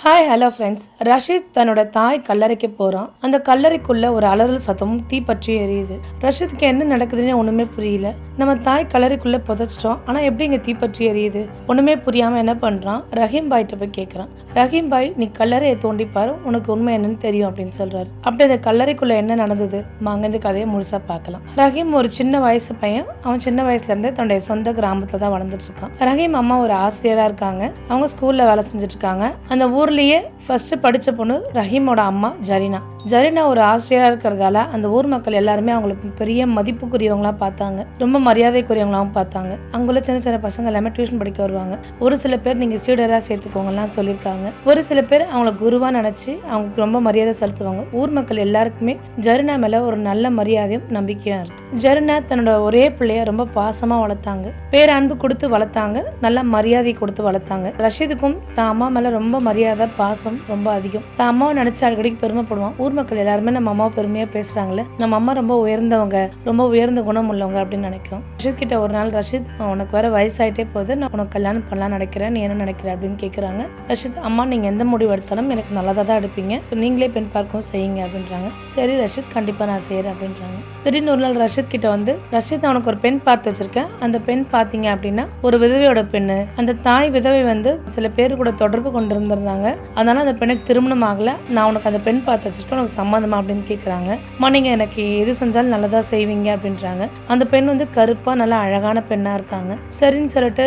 Hi hello friends. Rashid தன்னோட தாய் கல்லறைக்கு போகிறான். அந்த கல்லறைக்குள்ள ஒரு அலறல் சத்தமும் தீப்பற்றி எரியுது. ரஷீத்துக்கு என்ன நடக்குதுன்னு ஒன்றுமே புரியல. நம்ம தாய் கல்லறைக்குள்ளே புதைச்சிட்டோம், ஆனால் எப்படி இங்கே தீப்பற்றி எரியுது ஒன்றுமே புரியாமல் என்ன பண்ணுறான், ரஹீம் பாய்கிட்ட போய் கேட்குறான். ரஹீம் பாய், நீ கல்லறையை தோண்டிப்பாரு, உனக்கு உண்மை என்னன்னு தெரியும் அப்படின்னு சொல்கிறாரு. அப்படி அந்த கல்லறைக்குள்ளே என்ன நடந்தது அங்கே இந்த கதையை முழுசாக பார்க்கலாம். ரஹீம் ஒரு சின்ன வயசு பையன். அவன் சின்ன வயசுலேருந்தே தன்னுடைய சொந்த கிராமத்தில் தான் வளர்ந்துட்டு இருக்கான். ரஹீம் அம்மா ஒரு ஆசிரியராக இருக்காங்க. அவங்க ஸ்கூலில் வேலை செஞ்சுட்டு இருக்காங்க. அந்த ஊர்லேயே ஃபர்ஸ்ட் படித்த பொண்ணு ரஹீமோட அம்மா ஜரீனா. ஜரீனா ஒரு ஆசிரியராக இருக்கிறதால அந்த ஊர் மக்கள் எல்லாருமே அவங்களுக்கு பெரிய மதிப்புக்குரியவங்களா பார்த்தாங்க, ரொம்ப மரியாதைக்குரியவங்களாவும் பார்த்தாங்க. அங்குள்ள சின்ன சின்ன பசங்க எல்லாமே டியூஷன் படிக்க வருவாங்க. ஒரு சில பேர் நீங்கள் சீடராக சேர்த்துக்கோங்கலாம் சொல்லியிருக்காங்க. ஒரு சில பேர் அவங்கள குருவாக நினச்சி அவங்களுக்கு ரொம்ப மரியாதை செலுத்துவாங்க. ஊர் மக்கள் எல்லாருக்குமே ஜரீனா மேலே ஒரு நல்ல மரியாதையும் நம்பிக்கையும் இருக்கு. ஜரீனா தன்னோட ஒரே பிள்ளைய ரொம்ப பாசமாக வளர்த்தாங்க, பேரன்பு கொடுத்து வளர்த்தாங்க, நல்ல மரியாதை கொடுத்து வளர்த்தாங்க. ரஷீதுக்கும் தான் அம்மா மேலே ரொம்ப மரியாதை பாசம் ரொம்ப அதிகம். தான் அம்மாவை நினச்சி அடிக்கடிக்கு பெருமைப்படுவான். ஊர் மக்கள் எல்லாருமே நம்ம அம்மாவை பெருமையாக பேசுகிறாங்களே, நம்ம அம்மா ரொம்ப உயர்ந்தவங்க, ரொம்ப உயர்ந்த குணம் உள்ளவங்க அப்படின்னு நினைக்கிறோம். ரஷீத் கிட்ட ஒரு நாள், ரஷீத் உனக்கு வேற வயசாயிட்டே போகுது, நான் உனக்கு கல்யாணம் பண்ணலாம் நினைக்கிறேன், நீ என்ன நினைக்கிற அப்படின்னு கேட்குறாங்க. ரஷீத், அம்மா நீங்கள் எந்த முடிவு எடுத்தாலும் எனக்கு நல்லதாக தான் எடுப்பீங்க, நீங்களே பெண் பார்க்கவும் செய்யுங்க அப்படின்றாங்க. சரி ரஷீத், கண்டிப்பாக நான் செய்கிறேன் அப்படின்றாங்க. திடீர்னு ஒரு நாள் ரஷீத் கிட்ட வந்து, ரஷீத் அவனுக்கு ஒரு பெண் பார்த்து வச்சிருக்கேன், அந்த பெண் பார்த்தீங்க அப்படின்னா ஒரு விதவையோட பெண்ணு. அந்த தாய் விதவை வந்து சில பேர் கூட தொடர்பு கொண்டு இருந்திருந்தாங்க, அதனால அந்த பெண்ணுக்கு திருமணம் ஆகல, நான் உனக்கு அந்த பெண் பார்த்து வச்சிருக்கேன், உனக்கு சம்மந்தமா அப்படின்னு கேட்குறாங்க. அம்மா நீங்கள் எனக்கு எது செஞ்சாலும் நல்லதாக செய்வீங்க அப்படின்றாங்க. அந்த பெண் வந்து கருப்பாக நல்லா அழகான பெண்ணாக இருக்காங்க. சரின்னு சொல்லிட்டு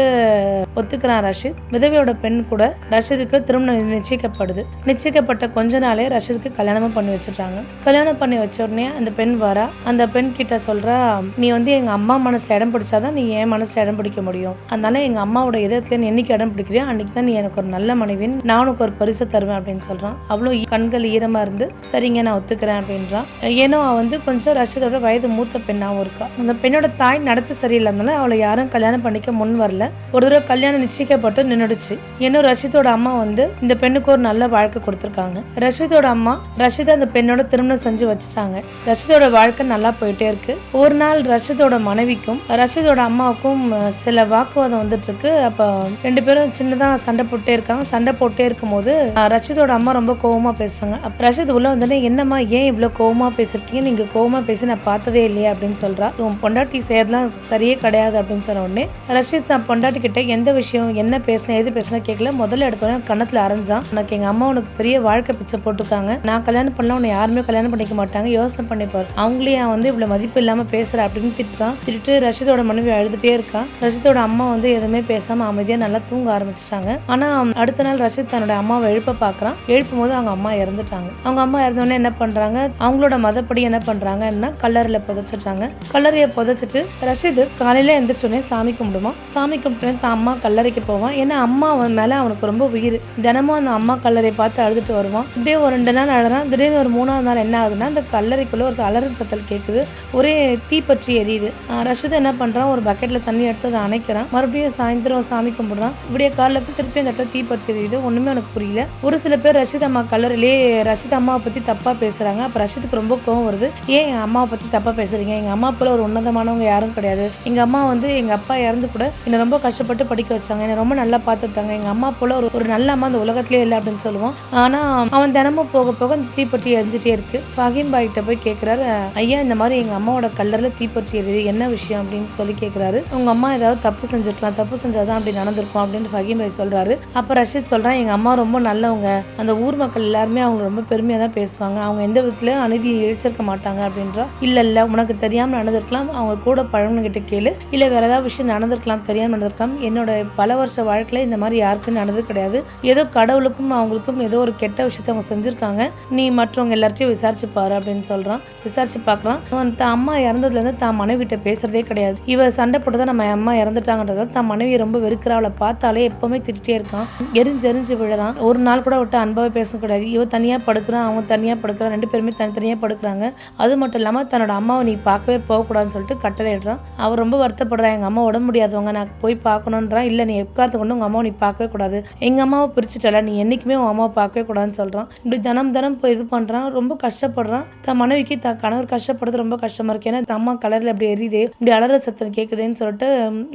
ஒத்துக்கிறான் ரஷீத். விதவையோட பெண் கூட ரஷீதுக்கு திருமணம் நிச்சயிக்கப்படுது. நிச்சயிக்கப்பட்ட கொஞ்ச நாளே ரஷீதுக்கு கல்யாணமும் பண்ணி வச்சுட்டாங்க. கல்யாணம் பண்ணி வச்ச உடனே அந்த பெண் வரா. அந்த பெண் கிட்ட சொல்றா, நீ வந்து எங்க அம்மா மனசுல இடம் பிடிச்சாதான் நீ என் மனசுல இடம் பிடிக்க முடியும், அதனால எங்க அம்மாவோட இதயத்துல நீ என்னைக்கு இடம் பிடிக்கிறியோ அன்னைக்கு தான் நீ எனக்கு ஒரு நல்ல மனைவின், நான் உனக்கு ஒரு பரிசு தருவேன் அப்படின்னு சொல்றான். அவ்வளோ கண்கள் ஈரமா இருந்து சரிங்க நான் ஒத்துக்கிறேன் அப்படின்றான். ஏன்னா அவன் வந்து கொஞ்சம் ரஷீதோட வயது மூத்த பெண்ணாவும் இருக்கா. அந்த பெண்ணோட தாய் நடத்த சரியில்லைனால அவளை யாரும் கல்யாணம் பண்ணிக்க முன் வரல. ஒரு தடவை கல்யாணம் நிச்சயிக்கப்பட்டு நின்றுடுச்சு. ஏன்னா ரஷீதோட அம்மா வந்து இந்த பெண்ணுக்கு ஒரு நல்ல வாழ்க்கை கொடுத்துருக்காங்க. ரஷீதோட அம்மா ரஷீதை அந்த பெண்ணோட திருமணம் செஞ்சு வச்சுட்டாங்க. ரஷீதோட வாழ்க்கை நல்லா போயிட்டே இருக்கு. ஒரு நாள் ரஷீதோட மனைவிக்கும் ரஷீதோட அம்மாவுக்கும் சில வாக்குவாதம் வந்துட்டு இருக்கு. அப்ப ரெண்டு பேரும் சின்னதா சண்டை போட்டே இருக்காங்க. சண்டை போட்டே இருக்கும் போது ரஷீதோட அம்மா ரொம்ப கோவமா பேசுறாங்க. ரஷீத் உள்ள வந்தோடனே, என்னம்மா ஏன் இவ்வளவு கோவமா பேசிருக்கீங்க, நீங்க கோவமா பேசி நான் பார்த்ததே இல்லையே அப்படின்னு சொல்றா. உன் பொண்டாட்டி செய்யறதுலாம் சரியே கிடையாது அப்படின்னு சொன்ன உடனே ரஷீத் தான் பொண்டாட்டி கிட்ட எந்த விஷயம் என்ன பேசணும் எது பேசணும் கேட்கல. முதல்ல எடுத்தோடனே கண்ணத்துல அரைஞ்சான். உனக்கு எங்க அம்மா உனக்கு பெரிய வாழ்க்கை பிச்சை போட்டுருக்காங்க, நான் கல்யாணம் பண்ணலாம் உன்னை யாருமே கல்யாணம் பண்ணிக்க மாட்டாங்க, யோசனை பண்ணிப்பாரு, அவங்களே வந்து இவ்வளவு மதிப்பு இல்லாம பேசுற அப்படின்னு திட்டுறான். திட்டு ரஷீதோட மனைவி அழுதுட்டே இருக்கா. ரஷீதோட அம்மா வந்து எதுவுமே பேசாம அமைதியா நல்லா தூங்க ஆரம்பிச்சிட்டாங்க. ஆனா அடுத்த நாள் ரஷீத் தன்னோட அம்மாவை எழுப்ப பாக்குறான். எழுப்பும் போது அவங்க அம்மா இறந்துட்டாங்க. அவங்க அம்மா இறந்தோடனே என்ன பண்றாங்க, அவங்களோட மதப்படி என்ன பண்றாங்கன்னா கல்லறையில புதைச்சிட்டாங்க. கல்லறையை புதைச்சிட்டு ரஷீத் காலையில எந்திரிச்சோடனே சாமி கும்பிடுவான். சாமி கும்பிட்டு தான் அம்மா கல்லறைக்கு போவான். ஏன்னா அம்மா மேல அவனுக்கு ரொம்ப உயிர். தினமும் அந்த அம்மா கல்லறையை பார்த்து அழுதுட்டு வருவான். இப்படியே ஒரு 2 நாள் அழறான். திடீர்னு ஒரு 3ஆவது நாள் என்ன ஆகுதுன்னா, அந்த கல்லறைக்குள்ள ஒரு அலறல் சத்தல் கேட்குது. ஒரே தீப்பற்றி எரியுது. ரஷீத் என்ன பண்றான், ஒரு பக்கெட்ல தண்ணி எடுத்து அதை அணைக்கிறான். மறுபடியும் சாயந்தரம் சாமி கும்பிடுறான். இப்படியே காலுக்கு திருப்பி அந்த இடத்துல தீப்பற்றி எரியுது. ஒண்ணுமே எனக்கு புரியல. ஒரு சில பேர் ரஷீத் அம்மா கல்லறையிலே ரஷீத் அம்மாவை பத்தி தப்பா பேசுறாங்க. அப்ப ரஷீத்துக்கு ரொம்ப கோவம் வருது. ஏன் என் அம்மாவை பத்தி தப்பா பேசுறீங்க, எங்க அம்மா போல ஒரு உன்னதமானவங்க யாரும் கிடையாது, எங்க அம்மா வந்து எங்க அப்பா இறந்து கூட என்னை ரொம்ப கஷ்டப்பட்டு படிக்க வச்சாங்க, என்னை ரொம்ப நல்லா பார்த்துட்டாங்க, எங்க அம்மா போல ஒரு நல்ல அம்மா அந்த உலகத்திலே இல்லை அப்படின்னு சொல்லுவான். ஆனா அவன் தினமும் போக போக அந்த தீப்பற்றி எரிஞ்சிட்டே இருக்கு. ஃபஹீம் பாய் கிட்ட போய் கேட்கிறாரு, ஐயா இந்த மாதிரி எங்க அம்மாவோட கல்லறையில தீப்பற்றி எரியுது, என்ன விஷயம் அப்படின்னு சொல்லி கேட்கிறாரு. உங்க அம்மா ஏதாவது தப்பு செஞ்சிருக்கலாம், தப்பு செஞ்சாதான் அப்படி நடந்திருக்கும் அப்படின்னு ஃபஹீம் பாய் சொல்றாரு. அப்ப ரஷீத் சொல்றான், எங்க அம்மா ரொம்ப நல்லவங்க, அந்த ஊர் மக்கள் எல்லாருமே அவங்க ரொம்ப பெருமையா தான் பேசுவாங்க, அவங்க எந்த விதத்துல அநீதி இழிச்சிருக்க மாட்டாங்க அப்படின்றா. இல்ல உனக்கு தெரியாம நடந்திருக்கலாம், அவங்க கூட பழகிட்ட கேளு, இல்ல வேற ஏதாவது விஷயம் நடந்திருக்கலாம், தெரியாம நடந்திருக்கலாம், என்னோட பல வருஷ வாழ்க்கையில இந்த மாதிரி யாருக்கும் நடந்தது கிடையாது, ஏதோ கடவுளுக்கும் அவங்களுக்கும் ஏதோ ஒரு கெட்ட விஷயத்த அவங்க செஞ்சிருக்காங்க, நீ மற்றவங்க எல்லாத்தையும் விசாரிச்சு பாரு அப்படின்னு சொல்றான். விசாரிச்சு பாக்குறான். அவன் தான் அம்மா இறந்ததுல இருந்து தான் மனைவி கிட்ட பேசுறதே கிடையாது. இவ சண்டை போட்டுதான் நம்ம அம்மா இறந்துட்டாங்கன்றதால தான் மனைவியை ரொம்ப வெறுக்கிறா. அவளை பார்த்தாலே எப்பவுமே திட்டே இருக்கான். எரிஞ்சு விழுறான். ஒரு நாள் கூட விட்டு அன்பாவே பேச கிடையாது. இவ தனியா படுக்கிறான், அவங்க தனியா படுக்கிறான், ரெண்டு பேருமே தனித்தனியா படுக்கிறாங்க. அது மட்டும் இல்லாம தன்னோட அம்மாவை நீ பார்க்கவே போகக்கூடாதுன்னு சொல்லிட்டு கட்டளை இடுறான். அவர் ரொம்ப வருத்தப்படுறா, எங்கள் அம்மா உடம்பு முடியாதவங்க, நான் போய் பார்க்கணுன்றான். இல்லை நீ எக்காரத்தை கொண்டு உங்கள் அம்மாவை நீ பார்க்கவே கூடாது, எங்கள் அம்மாவை பிரிச்சுட்டல, நீ என்றைக்குமே உங்கள் அம்மாவை பார்க்கவே கூடாதுன்னு சொல்கிறான். இப்படி தினம் போய் இது பண்ணுறான், ரொம்ப கஷ்டப்படுறான். தன் மனைவிக்கு கணவர் கஷ்டப்படுறது ரொம்ப கஷ்டமாக இருக்குது. ஏன்னா அம்மா கலரில் அப்படி எரியுது, இப்படி அலற சத்தம் கேட்குதுன்னு சொல்லிட்டு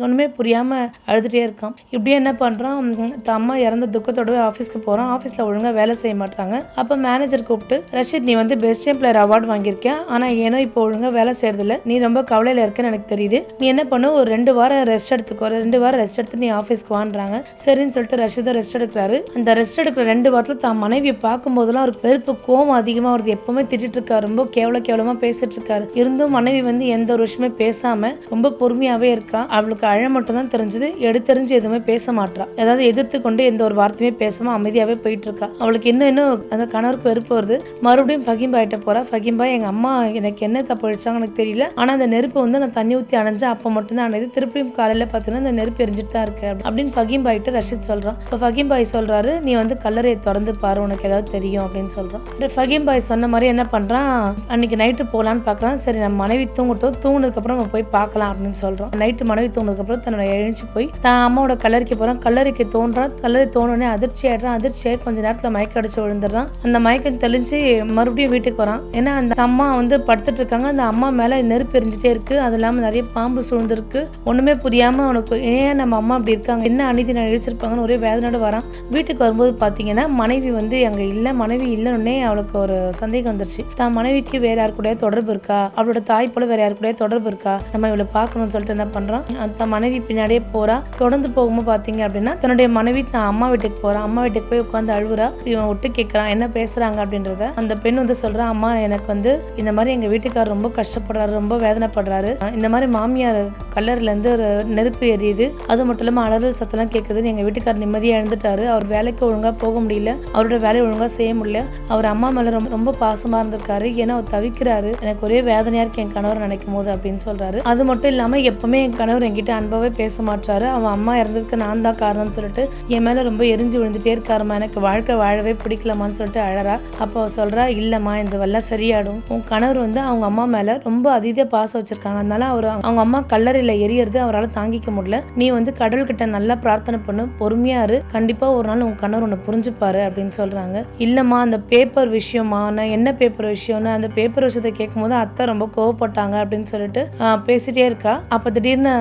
ஒன்றுமே புரியாமல் அழுதுகிட்டே இருக்கான். இப்படியே என்ன பண்ணுறான், தன் அம்மா இறந்த துக்கத்தோடவே ஆஃபீஸ்க்கு போகிறான். ஆஃபீஸில் ஒழுங்காக வேலை செய்ய மாட்டாங்க. அப்போ மேனேஜர் கூப்பிட்டு, ரஷீத் நீ வந்து பெஸ்ட் எம்ப்ளாயர் அவார்டு வாங்கியிருக்கேன், ஆனால் ஏனோ இப்போ ஒழுங்காக வேலை செய்யறதில்ல, நீ ரொம்ப கவலையில் இருக்குன்னு எனக்கு தெரியுது, நீ என்ன பண்ணு ஒரு 2 வாரம் ரெஸ்ட் எடுத்துக்கோ, 2 வாரம் ரெஸ்ட் எடுத்து நீ ஆஃபீஸ்க்கு வான்றாங்க. சரின்னு சொல்லிட்டு ரஷீதா ரெஸ்ட் எடுக்கிறாரு. அந்த ரெஸ்ட் எடுக்கிற 2 வாரத்தில் தான் மனைவியை பார்க்கும்போதெல்லாம் ஒரு வெறுப்பு கோவம் அதிகமாக வருது. எப்பவுமே திட்டிட்டு இருக்காரு, ரொம்ப கேவலமாக பேசிட்டு இருக்காரு. இருந்தும் மனைவி வந்து எந்த ஒரு விஷயமே பேசாம ரொம்ப பொறுமையாவே இருக்கா. அவளுக்கு அழ மட்டும் தான் தெரிஞ்சது, எடுத்தெறிஞ்சு எதுவுமே பேச மாட்டா. ஏதாவது எதிர்த்து கொண்டு எந்த ஒரு வார்த்தையுமே பேசாம அமைதியாவே போயிட்டு இருக்கா. அவளுக்கு இன்னும் அந்த கணவருக்கு வெறுப்பு வருது. மறுபடியும் ஃபஹீம் பாய்கிட்ட போறா. ஃபஹீம் பாய் எங்க அம்மா எனக்கு என்ன தப்பு அழிச்சாங்க எனக்கு தெரியல, ஆனா அந்த நெருப்பு வந்து நான் தண்ணி ஊற்றி அணைஞ்சேன், அப்போ மட்டும்தான் அணைது, திருப்பியும் காலையில பார்த்தீங்கன்னா அந்த நெருப்பு எரிஞ்சிட்டு தான் இருக்கு அப்படின்னு ஃபஹீம் பாய்கிட்ட ரஷீத் சொல்றான். இப்போ ஃபஹீம் பாய் சொல்றாரு, நீ வந்து கல்லறையை திறந்து பாரு, உனக்கு ஏதாவது தெரியும் அப்படின்னு சொல்றான். ஃபஹீம் பாய் சொன்ன மாதிரி என்ன பண்றான், அன்னைக்கு நைட்டு போகலான்னு பார்க்குறான். சரி நம்ம மனைவி தூங்கட்டும், தூங்கினதுக்கப்புறம் நம்ம போய் பார்க்கலாம் அப்படின்னு சொல்றோம். நைட்டு மனைவி தூங்கினதுக்கப்புறம் தன்னோட எழுந்து போய் தான் அம்மாவோட கல்லறைக்கு போறான். கல்லறைக்கு தோன்றான். கல்லறை தோணுனே அதிர்ச்சி ஆயிடுறான். அதிர்ச்சியாகி கொஞ்ச நேரத்தில் மயக்க அடிச்சு விழுந்துடுறான். அந்த மயக்கம் தெளிஞ்சு மறுபடியும் வீட்டுக்கு வரான். ஏன்னா அந்த அம்மா வந்து படுத்துட்டு இருக்காங்க. அந்த அம்மா மேல நெருப்பு எரிஞ்சிட்டே இருக்கு. அது இல்லாம நிறைய பாம்பு சூழ்ந்திருக்கு. ஒண்ணுமே புரியாம அவனுக்கு ஏன் நம்ம அம்மா அப்படி இருக்காங்க, என்ன அநீதி நான் இழிச்சிருப்பாங்கன்னு ஒரே வேதனோட வரான். வீட்டுக்கு வரும்போது பாத்தீங்கன்னா மனைவி வந்து அங்க இல்ல. மனைவி இல்லைன்னே அவளுக்கு ஒரு சந்தேகம் வந்துருச்சு. தான் மனைவிக்கு வேற யாரு கூட தொடர்பு இருக்கா, அவளோட தாய் போல வேற யாரு கூட தொடர்பு இருக்கா, நம்ம இவளை பார்க்கணும்னு சொல்லிட்டு என்ன பண்றான், தன் மனைவி பின்னாடியே போறா. தொடர்ந்து போகும்போது பாத்தீங்க அப்படின்னா தன்னுடைய மனைவி தான் அம்மா வீட்டுக்கு போறான். அம்மா வீட்டுக்கு போய் உட்காந்து அழுவுறா. இவன் விட்டு கேட்கறான் என்ன பேசுறாங்க அப்படின்றத. அந்த பெண் வந்து சொல்றான், அம்மா எனக்கு வந்து இந்த மாதிரி எங்க வீட்டுக்காரர் ரொம்ப கஷ்டப்படுறாரு, ரொம்ப வேதனைப்படுறாரு, இந்த மாதிரி மாமியார் கல்லறையில இருந்து நெருப்பு எரியுது, அது மட்டும் இல்லாம அலறல் சத்தெல்லாம் கேட்குதுன்னு எங்க வீட்டுக்காரர் நிம்மதியா எழுந்துட்டாரு. அவர் வேலைக்கு ஒழுங்கா போக முடியல, அவரோட வேலையை ஒழுங்கா செய்ய முடியல, அவர் அம்மா மேல ரொம்ப பாசமா இருந்திருக்காரு, ஏன்னா அவர் தவிக்கிறாரு, எனக்கு ஒரே வேதனையா இருக்கு என் கணவர் நினைக்கும் போது அப்படின்னு சொல்றாரு. அது மட்டும் இல்லாம எப்பவுமே என் கணவர் என்கிட்ட அன்பாவே பேச மாட்டாரு, அவன் அம்மா இறந்ததுக்கு நான் தான் காரணம்னு சொல்லிட்டு என் மேல ரொம்ப எரிஞ்சு விழுந்துட்டே இருக்காருமா, எனக்கு வாழ்க்கை வாழவே பிடிக்கலமான்னு சொல்லிட்டு அழறா. அப்போ சொல்றா, இல்லம்மா இந்த வெள்ளம் சரியாடும், உன் கணவர் வந்து அவங்க அம்மா மேல ரொம்ப அதீத பாசம் வச்சிருக்காங்க, அதனால அவர் அவங்க அம்மா கல்லறையில எரியறது அவரால் தாங்கிக்க முடியல, நீ வந்து கடவுள்கிட்ட நல்லா பிரார்த்தனை பண்ணு, பொறுமையா இரு, கண்டிப்பா ஒரு நாள் உன் கணவர் உன்னை புரிஞ்சுப்பாரு அப்படின்னு சொல்றாங்க. இல்லம்மா அந்த பேப்பர் விஷயமா, நான் என்ன பேப்பர் விஷயம்னு அந்த பேப்பர் விஷயத்தை கேட்கும் போது அத்தை ரொம்ப கோவப்பட்டாங்க அப்படின்னு சொல்லிட்டு பேசிட்டே இருக்கா. அப்ப திடீர்னு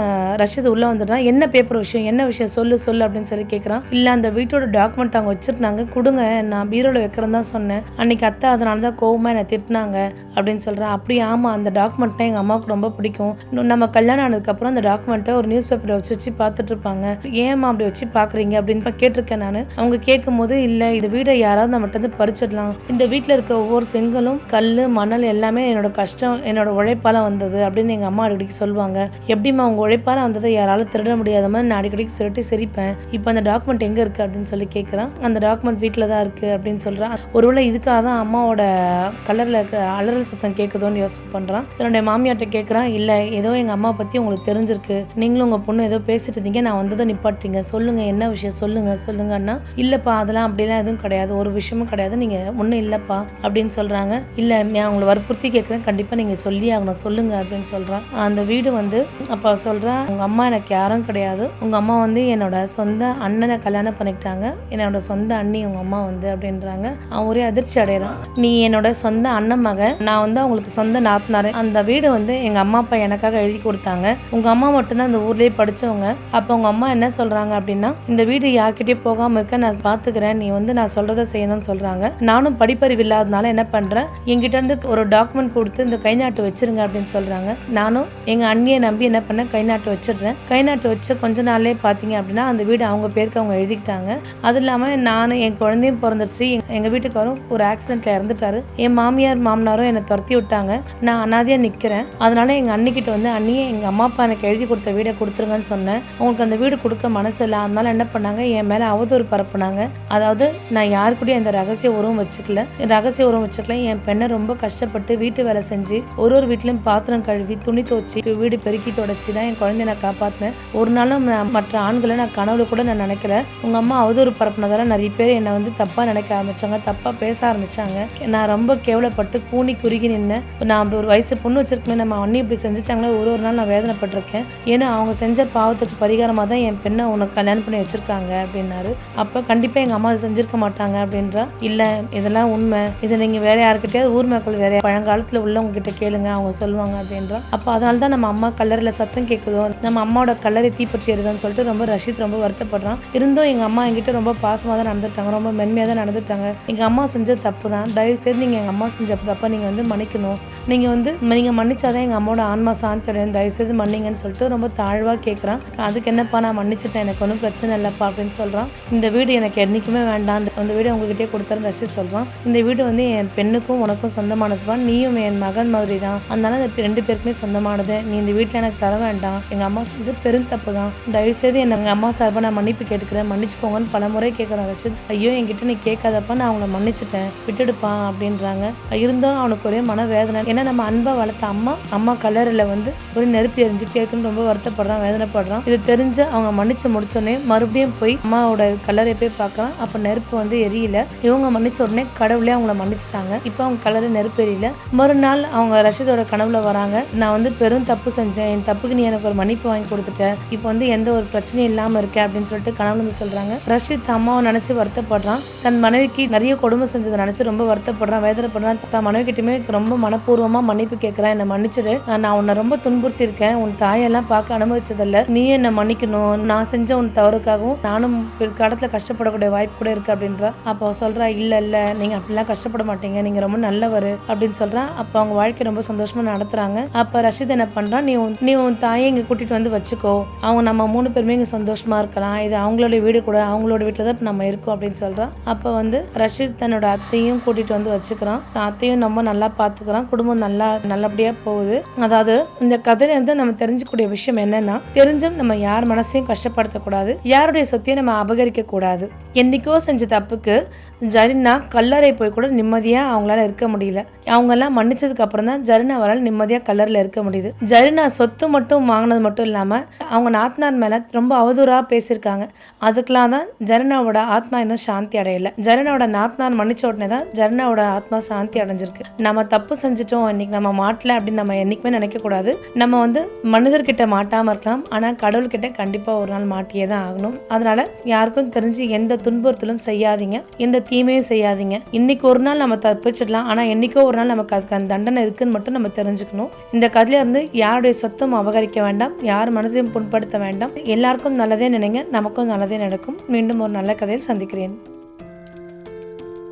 ரஷீத் உள்ள வந்துடுறான். என்ன பேப்பர் விஷயம், என்ன விஷயம் சொல்லு அப்படின்னு சொல்லி கேட்கறான். இல்ல அந்த வீட்டோட டாக்குமெண்ட் அவங்க வச்சிருந்தாங்க, கொடுங்க, நான் பீரோல வைக்கிறேன் தான் சொன்னேன், அன்னைக்கு அத்தை அதனாலதான் கோவமா என்னை திட்டினாங்க அப்படின்னு சொல்றேன். அப்படி ஆமா அந்த டாக்குமெண்ட்னா எங்க அம்மாவுக்கு ரொம்ப பிடிக்கும், நம்ம கல்யாணம் ஆனதுக்கு அப்புறம் அந்த டாக்குமெண்ட்டை ஒரு நியூஸ் பேப்பரை வச்சு பார்த்துட்டு இருப்பாங்க, ஏமா அப்படி வச்சு பாக்குறீங்க அப்படின்னு கேட்டிருக்கேன் நான். அவங்க கேட்கும் போது இல்ல இந்த வீடை யாராவது நம்மகிட்ட இருந்து பறிச்சிடலாம், இந்த வீட்டுல இருக்க ஒவ்வொரு செங்கலும் கல்லு மணல் எல்லாமே என்னோட கஷ்டம் என்னோட உழைப்பால வந்தது அப்படின்னு எங்க அம்மா அடிக்கடி சொல்லுவாங்க, எப்படிமா உங்க உழைப்பால வந்ததை யாராலும் திருட முடியாத மாதிரி நான் அடிக்கடி சொல்லிட்டு சிரிப்பேன், இப்போ அந்த டாக்குமெண்ட் எங்க இருக்கு அப்படின்னு சொல்லி கேட்கறான். அந்த டாக்குமெண்ட் வீட்டுல தான் இருக்கு அப்படின்னு சொல்றான். ஒருவேளை இதுக்காக தான் அம்மாவோட கலர்ல அலறல் சத்தம் கேட்குதோன்னு யோசனை பண்றான். தன்னுடைய மாமியார்ட்ட கேட்கறான், இல்ல ஏதோ எங்க அம்மா பத்தி உங்களுக்கு தெரிஞ்சிருக்கு, நீங்களும் உங்க பொண்ணு ஏதோ பேசிட்டு இருந்தீங்க, நான் வந்ததை நிப்பாட்டீங்க, சொல்லுங்க என்ன விஷயம் சொல்லுங்கன்னா, இல்லப்பா அதெல்லாம் அப்படிலாம் எதுவும் கிடையாது, ஒரு விஷயமும் கிடையாது, நீங்க ஒன்றும் இல்லப்பா அப்படின்னு சொல்றாங்க. இல்ல நான் உங்களை வற்புறுத்தி கேட்கறேன், கண்டிப்பா நீங்க சொல்லி ஆகணும், சொல்லுங்க அப்படின்னு சொல்றான். அந்த வீடு வந்து அப்பா சொல்றா, உங்க அம்மா எனக்கு யாரும் கிடையாது, உங்க அம்மா வந்து என்னோட சொந்த அண்ணனை கல்யாணம் பண்ணிக்கிட்டாங்க, என்னோட சொந்த அண்ணி உங்க அம்மா வந்து அப்படின்றாங்க. அவன் ஒரே அதிர்ச்சி அடைகிறான். நீ என்னோட சொந்த அண்ணன் மகன், நான் வந்து அவங்களுக்கு சொந்த நாத்தனாரு, அந்த வீடு வந்து எங்க அம்மா அப்பா எனக்காக எழுதி கொடுத்தாங்க, உங்க அம்மா மட்டும்தான் அந்த ஊர்லயே படிச்சவங்க, அப்ப உங்க அம்மா என்ன சொல்றாங்க அப்படின்னா, இந்த வீடு யார்கிட்டயே போகாம இருக்க நான் பாத்துக்கிறேன், நீ வந்து நான் சொல்றதை செய்யணும்னு சொல்றாங்க. நானும் படிப்பறிவு இல்லாதனால என்ன பண்றேன், என்கிட்ட இருந்து ஒரு டாக்குமெண்ட் கொடுத்து இந்த கை நாட்டு வச்சிருங்க அப்படின்னு சொல்றாங்க. நானும் எங்க அண்ணியை நம்பி என்ன பண்ண கை நாட்டு வச்சிடுறேன். கை நாட்டு வச்ச கொஞ்ச நாள்லயே பாத்தீங்க அப்படின்னா அந்த வீடு அவங்க பேருக்கு அவங்க எழுதிக்கிட்டாங்க. அது இல்லாம நானும் என் குழந்தையும் பிறந்துருச்சு, எங்க வீட்டுக்காரும் ஒரு ஆக்சிடென்ட்ல இறந்துட்டாரு, என் மாமியார் மாமனாரும் என்னை துரத்தி விட்டாங்க, நான் அனாதையா நிக்கிறேன், அதனால எங்க அண்ணிக்கிட்ட வந்து அண்ணியே எங்க அம்மா அப்பா எனக்கு எழுதி கொடுத்த வீடை கொடுத்துருங்கன்னு சொன்னேன், உங்களுக்கு அந்த வீடு கொடுக்க மனசு இல்லை, அதனால என்ன பண்ணாங்க, என் மேல அவதூறு பரப்புனாங்க, அதாவது நான் யாருக்கூடயும் இந்த ரகசிய உறவும் வச்சுக்கல, என் பெண்ணை ரொம்ப கஷ்டப்பட்டு வீட்டு வேலை செஞ்சு ஒரு வீட்லயும் பாத்திரம் கழுவி துணி துவச்சி வீடு பெருக்கி தொடச்சி தான் என் குழந்தைய நான் காப்பாத்தினேன், ஒரு நாளும் மற்ற ஆண்களை நான் கனவுல கூட நான் நினைக்கல, உங்க அம்மா அவதூறு பரப்புனதால நிறைய பேர் என்னை வந்து தப்பா நினைக்க ஆரம்பிச்சாங்க, தப்பா பேச ஆரம்பிச்சாங்க, நான் ரொம்ப கேவலப்பட்டு கூனி குறுகி நின்று, நான் அப்படி ஒரு வயசு பொண்ணு வச்சிருக்கேன், நம்ம அண்ணி இப்படி செஞ்சுட்டாங்களே, ஒரு ஒரு நாள் நான் வேதனைப்பட்டிருக்கேன். ஏன்னா அவங்க செஞ்ச பாவத்துக்கு பரிகாரமாக தான் என் பெண்ணை உனக்கு கல்யாணம் பண்ணி வச்சிருக்காங்க அப்படின்னாரு. அப்போ கண்டிப்பாக எங்கள் அம்மா அதை செஞ்சிருக்க மாட்டாங்க அப்படின்றா. இல்லை இதெல்லாம் உண்மை, இதை நீங்கள் வேற யாருக்கிட்டையாவது ஊர் மக்கள் வேற பழங்காலத்தில் உள்ளவங்க கிட்ட கேளுங்க, அவங்க சொல்லுவாங்க அப்படின்றா. அப்போ அதனால தான் நம்ம அம்மா கல்லறையில் சத்தம் கேட்குதோ, நம்ம அம்மாவோட கல்லறை தீப்பற்றி எரியுதுன்னு சொல்லிட்டு ரொம்ப ரஷீத் ரொம்ப வருத்தப்படுறான். இருந்தும் எங்கள் அம்மா என்கிட்ட ரொம்ப பாசமாக தான் நடந்துட்டாங்க, ரொம்ப மென்மையாக தான் நடந்துட்டாங்க. எங்கள் அம்மா செஞ்ச தப்பு தான், தயவு செய்து நீங்கள் எங்கள் அம்மா செஞ்ச தப்பை நீங்கள் மன்னிக்கணும், நீங்கள் மன்னிச்சாதான் எங்கள் அம்மாவோட ஆன்மா சாந்தி அடையும், தயவு செய்து மன்னிங்கன்னு சொல்லிட்டு ரொம்ப தாழ்வாக கேட்குறான். அதுக்கு என்னப்பா நான் மன்னிச்சிட்டேன், எனக்கு ஒன்றும் பிரச்சனை இல்லைப்பா அப்படின்னு சொல்கிறான். இந்த வீடு எனக்கு என்றைக்குமே வேண்டாம், அந்த வீடு உங்ககிட்டே கொடுத்தாரு ரஷீத் சொல்கிறான். இந்த வீடு என் பெண்ணுக்கும் உனக்கும் சொந்தமானதுப்பா, நீயும் என் மகன் மாதிரி தான், அதனால இந்த 2 பேருக்குமே சொந்தமானது, நீ இந்த வீட்டில் எனக்கு தர வேண்டாம், எங்கள் அம்மா செய்து பெரும் தப்பு தான், தயவு செய்து எங்கள் அம்மா சார்பாக நான் மன்னிப்பு கேட்டுக்கிறேன், மன்னிச்சுக்கோங்கன்னு பல முறை கேட்குறான் ரஷீத். ஐயோ என்கிட்ட நீ கேட்காதப்பா, நான் அவங்கள மன்னிச்சிட்டேன், விட்டுடுப்பா அப்படின்றாங்க. இருந்தும் அவனுக்கு ஒரே மனவேதனை. ஏன்னா நம்ம அன்பா வளர்த்த அம்மா கல்லறையில் ஒரு நெருப்பு எரிஞ்சுக்கிட்டே இருக்குன்னு ரொம்ப வருத்தப்படுறான், வேதனைப்படுறான். இது தெரிஞ்சு அவங்க மன்னிச்சு முடிச்சோடனே மறுபடியும் போய் அம்மாவோட கல்லறை போய் பார்க்கலாம். அப்போ நெருப்பு எரியல. இவங்க மன்னிச்ச உடனே கடவுளே அவங்கள மன்னிச்சிட்டாங்க. இப்போ அவங்க கல்லறை நெருப்பு எரியல. மறுநாள் அவங்க ரஷீதோட கனவுல வராங்க. நான் பெரும் தப்பு செஞ்சேன், என் தப்புக்கு நீ எனக்கு ஒரு மன்னிப்பு வாங்கி கொடுத்துட்ட, இப்போ எந்த ஒரு பிரச்சனையும் இல்லாம இருக்கேன் அப்படின்னு சொல்லிட்டு கனவுல சொல்றாங்க. ரஷீத் அம்மாவை நினைச்சு வருத்தப்படுறான். தன் மனைவிக்கு நிறைய கொடுமை செஞ்சதை நினைச்சு ரொம்ப வருத்தப்படுறான், வேதனைப்படுறான். தன் மனைவி கிட்டமே ரொம்ப மனப்பூர்வமா மன்னிப்பு கேட்கிறான். என்னை மன்னிச்சுடு, நான் உன்னை ரொம்ப துன்புறுத்தி இருக்கேன், உன் தாயெல்லாம் பார்க்க அனுபவிச்சதில்ல, நீ என்னை மன்னிக்கணும், நான் செஞ்ச உன் தவறுக்காகவும் நானும் பிற்காலத்துல கஷ்டப்படக்கூடிய வாய்ப்பு கூட இருக்கு அப்படின்றா. அப்போ சொல்றா, இல்ல நீங்க அப்படிலாம் கஷ்டப்பட மாட்டீங்க, நீங்க ரொம்ப நல்லவர் அப்படின்னு சொல்றான். அப்ப அவங்க வாழ்க்கை ரொம்ப சந்தோஷமா நடத்துறாங்க. அப்ப ரஷீத் என்ன பண்றான், நீ உன் தாயை இங்க கூட்டிட்டு வச்சுக்கோ, அவங்க நம்ம 3 பேருமே இங்க சந்தோஷமா இருக்கலாம், இது அவங்களோட வீடு கூட, அவங்களோட வீட்டுல தான் நம்ம இருக்கோம் அப்படின்னு சொல்றான். அப்ப ரஷீத் தன்னோட அத்தையும் கூட்டிட்டு வச்சுக்கிறான். அத்தையும் ரொம்ப நல்லா பாத்துக்கிறான். குடும்பம் நல்லபடியா போகுது. அதாவது இந்த கதையில நம்ம தெரிஞ்சுக்கூடிய விஷயம் என்னன்னா, தெரிஞ்சும் நம்ம யார் மனசையும் கஷ்டப்படுத்தக்கூடாது, யாருடைய சொத்தையும் நம்ம அபகரிக்க கூடாது. என்னைக்கோ செஞ்ச தப்புக்கு ஜரினா கல்லறை போய் கூட நிம்மதியா அவங்களால இருக்க முடியல. அவங்க எல்லாம் மன்னிச்சதுக்கு அப்புறம் தான் ஜரினாவால நிம்மதியா கல்லறையில இருக்க முடியுது. ஜரினா சொத்து மட்டும் வாங்கினது மட்டும் இல்லாம அவங்க நாத்தனார் மேல ரொம்ப அவதூறா பேசியிருக்காங்க. அதுக்கெல்லாம் தான் ஜரினாவோட ஆத்மா இன்னும் சாந்தி அடையல. ஜரினாவோட நாத்தனார் மன்னிச்ச உடனே தான் ஜரினாவோட ஆத்மா சாந்தி அடைஞ்சிருக்கு. நம்ம தப்பு செஞ்சுட்டோம், இன்னைக்கு நம்ம மாட்டல அப்படின்னு நம்ம என்னைக்குமே நினைக்க கூடாது. நம்ம மனிதர்கிட்ட மாட்டாம இருக்கலாம், ஆனா கடவுள்கிட்ட கண்டிப்பா ஒரு நாள் மாட்டியே தான் ஆகணும். அதனால யாருக்கும் தெரிஞ்சு எந்த துன்புறுத்தலும் செய்யாதீங்க, எந்த தீமையும் செய்யாதீங்க. இன்னைக்கு ஒரு நாள் நம்ம தப்பிச்சிடலாம், ஆனா என்னைக்கோ ஒரு நாள் நமக்கு அதுக்கு அந்த தண்டனை இருக்குன்னு மட்டும் நம்ம தெரிஞ்சுக்கணும். இந்த கதையில இருந்து யாருடைய சொத்தும் அபகரிக்க வேண்டாம், யார் மனதையும் புண்படுத்த வேண்டாம். எல்லாருக்கும் நல்லதே நினைங்க, நமக்கும் நல்லதே நடக்கும். மீண்டும் ஒரு நல்ல கதையில் சந்திக்கிறேன்.